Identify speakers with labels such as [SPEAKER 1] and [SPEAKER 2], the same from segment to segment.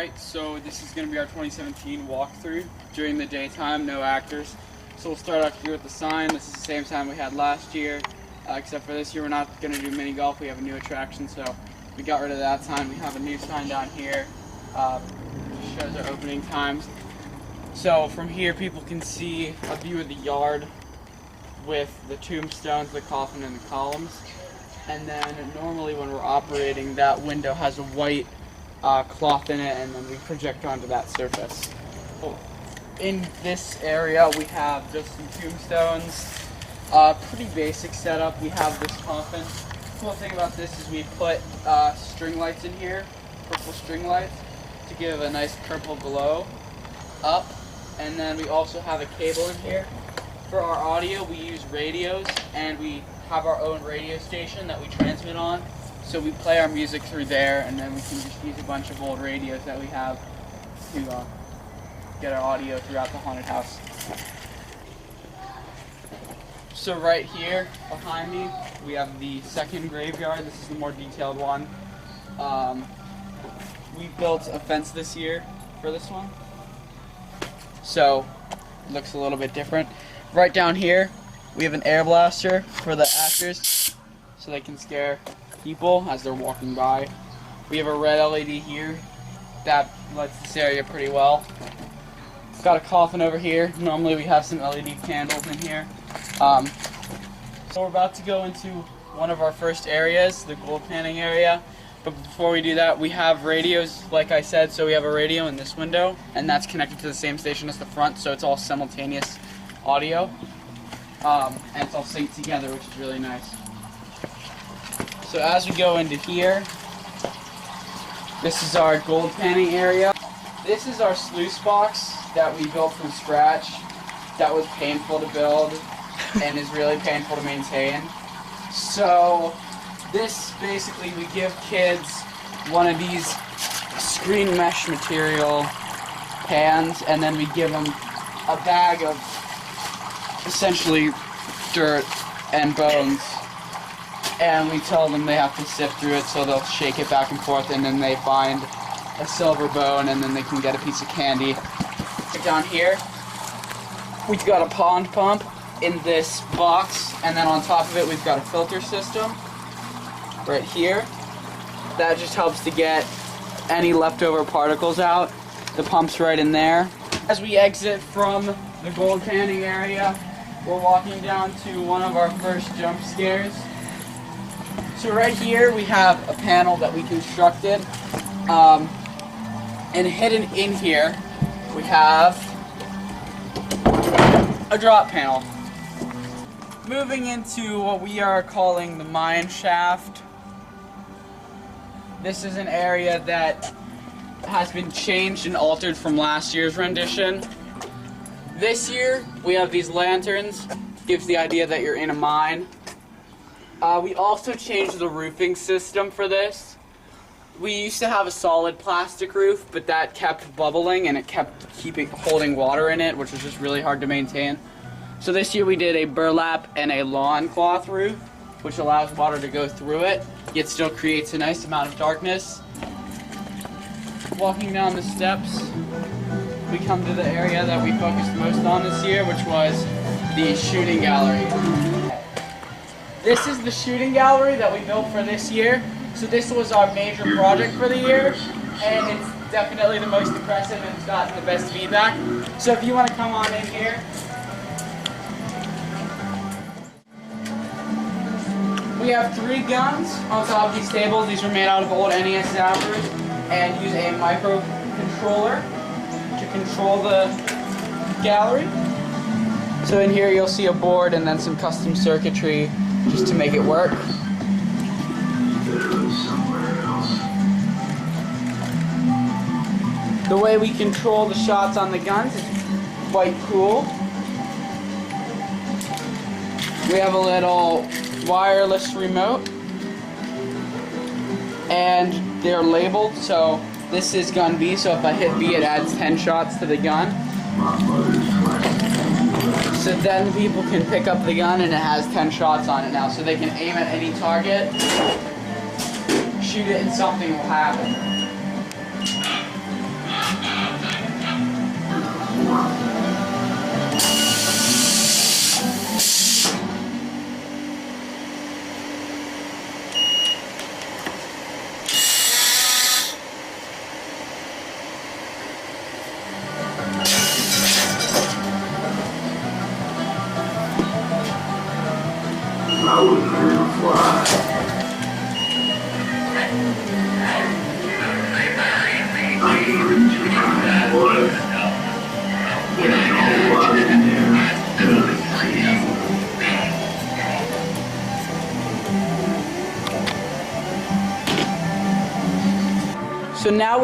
[SPEAKER 1] Alright, so this is going to be our 2017 walkthrough during the daytime, no actors. So we'll start out here with the sign. This is the same sign we had last year, except for this year we're not going to do mini golf. We have a new attraction, so we got rid of that sign. We have a new sign down here, which shows our opening times. So from here people can see a view of the yard with the tombstones, the coffin, and the columns. And then normally when we're operating, that window has a white cloth in it, and then we project onto that surface. In this area we have just some tombstones, pretty basic setup. We have this coffin. The cool thing about this is we put string lights in here, purple string lights, to give a nice purple glow up. And then we also have a cable in here. For our audio we use radios, and we have our own radio station that we transmit on. So we play our music through there, and then we can just use a bunch of old radios that we have to get our audio throughout the haunted house. So right here behind me, we have the second graveyard. This is the more detailed one. We built a fence this year for this one, so it looks a little bit different. Right down here, we have an air blaster for the actors, so they can scare people as they're walking by. We have a red LED here that lights this area pretty well. It's got a coffin over here. Normally we have some LED candles in here. So we're about to go into one of our first areas, the gold panning area. But before we do that, we have radios, like I said. So we have a radio in this window, and that's connected to the same station as the front, so it's all simultaneous audio. And it's all synced together, which is really nice. So as we go into here, this is our gold panning area. This is our sluice box that we built from scratch. That was painful to build and is really painful to maintain. So this basically, we give kids one of these screen mesh material pans, and then we give them a bag of essentially dirt and bones, and we tell them they have to sift through it, so they'll shake it back and forth, and then they find a silver bone, and then they can get a piece of candy. Down here, we've got a pond pump in this box, and then on top of it we've got a filter system right here that just helps to get any leftover particles out. The pump's right in there. As we exit from the gold panning area, we're walking down to one of our first jump scares. So right here we have a panel that we constructed, and hidden in here we have a drop panel. Moving into what we are calling the mine shaft. This is an area that has been changed and altered from last year's rendition. This year we have these lanterns. Gives the idea that you're in a mine. We also changed the roofing system for this. We used to have a solid plastic roof, but that kept bubbling and it kept holding water in it, which was just really hard to maintain. So this year we did a burlap and a lawn cloth roof, which allows water to go through it, yet still creates a nice amount of darkness. Walking down the steps, we come to the area that we focused most on this year, which was the shooting gallery. This is the shooting gallery that we built for this year. So this was our major project for the year, and it's definitely the most impressive and it's gotten the best feedback. So if you want to come on in here. We have 3 guns on top of these tables. These were made out of old NES zappers and use a microcontroller to control the gallery. So in here you'll see a board and then some custom circuitry just to make it work. The way we control the shots on the guns is quite cool. We have a little wireless remote, and they're labeled. So this is gun B, so if I hit B it adds 10 shots to the gun. So then people can pick up the gun and it has 10 shots on it now, so they can aim at any target, shoot it, and something will happen.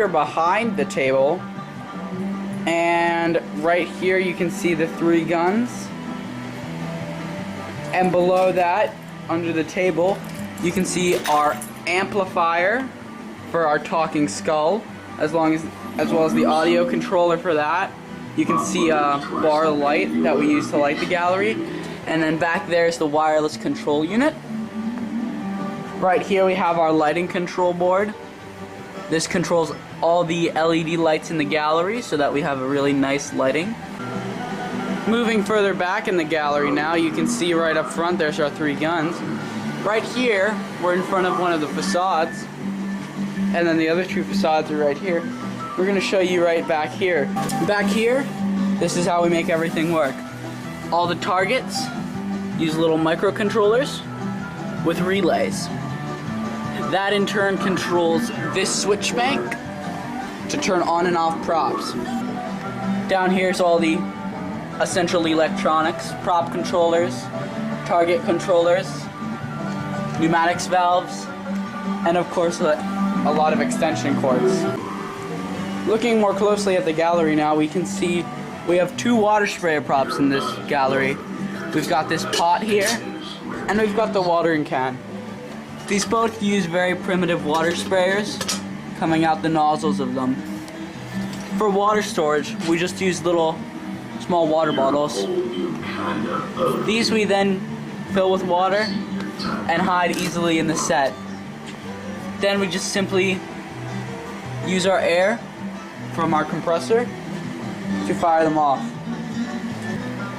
[SPEAKER 1] we're behind the table, and right here you can see the 3 guns. And below that, under the table, you can see our amplifier for our talking skull, as well as the audio controller for that. You can see a bar of light that we use to light the gallery. And then back there is the wireless control unit. Right here we have our lighting control board. This controls all the LED lights in the gallery so that we have a really nice lighting. Moving further back in the gallery now, you can see right up front there's our 3 guns. Right here, we're in front of one of the facades, and then the other 2 facades are right here. We're going to show you right back here. Back here, this is how we make everything work. All the targets use little microcontrollers with relays. That in turn controls this switch bank to turn on and off props. Down here's all the essential electronics, prop controllers, target controllers, pneumatics valves, and of course a lot of extension cords. Looking more closely at the gallery now, we can see we have 2 water sprayer props in this gallery. We've got this pot here, and we've got the watering can. These both use very primitive water sprayers, coming out the nozzles of them. For water storage, we just use little small water bottles. These we then fill with water and hide easily in the set. Then we just simply use our air from our compressor to fire them off.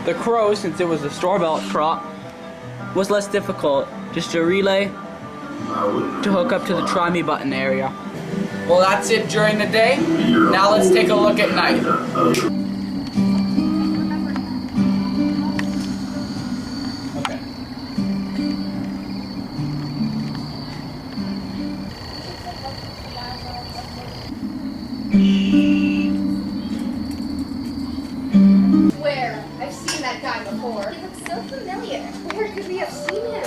[SPEAKER 1] The Crow, since it was a store-bought prop, was less difficult. Just a relay to hook up to the Try Me button area. Well, that's it during the day. Now let's take a look at night.
[SPEAKER 2] Where? I've seen that guy before. He looks so familiar. Where could we have seen him?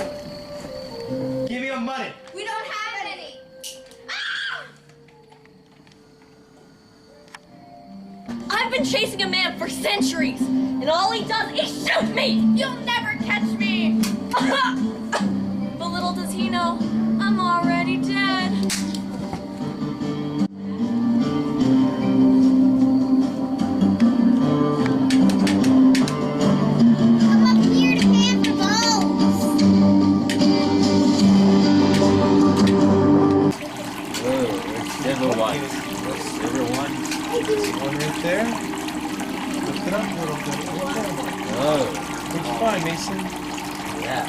[SPEAKER 3] Give me your money.
[SPEAKER 2] We don't have any. Ah!
[SPEAKER 4] I've been chasing a man for centuries, and all he does is shoot me!
[SPEAKER 2] You'll never catch me.
[SPEAKER 4] But little does he know, I'm already dead.
[SPEAKER 2] Come up here to Panther Bones.
[SPEAKER 3] Whoa, there's silver one. There's silver one. There's one right there. Lift it up a little bit. Right there. Whoa. Looks fine, Mason.
[SPEAKER 1] Yeah.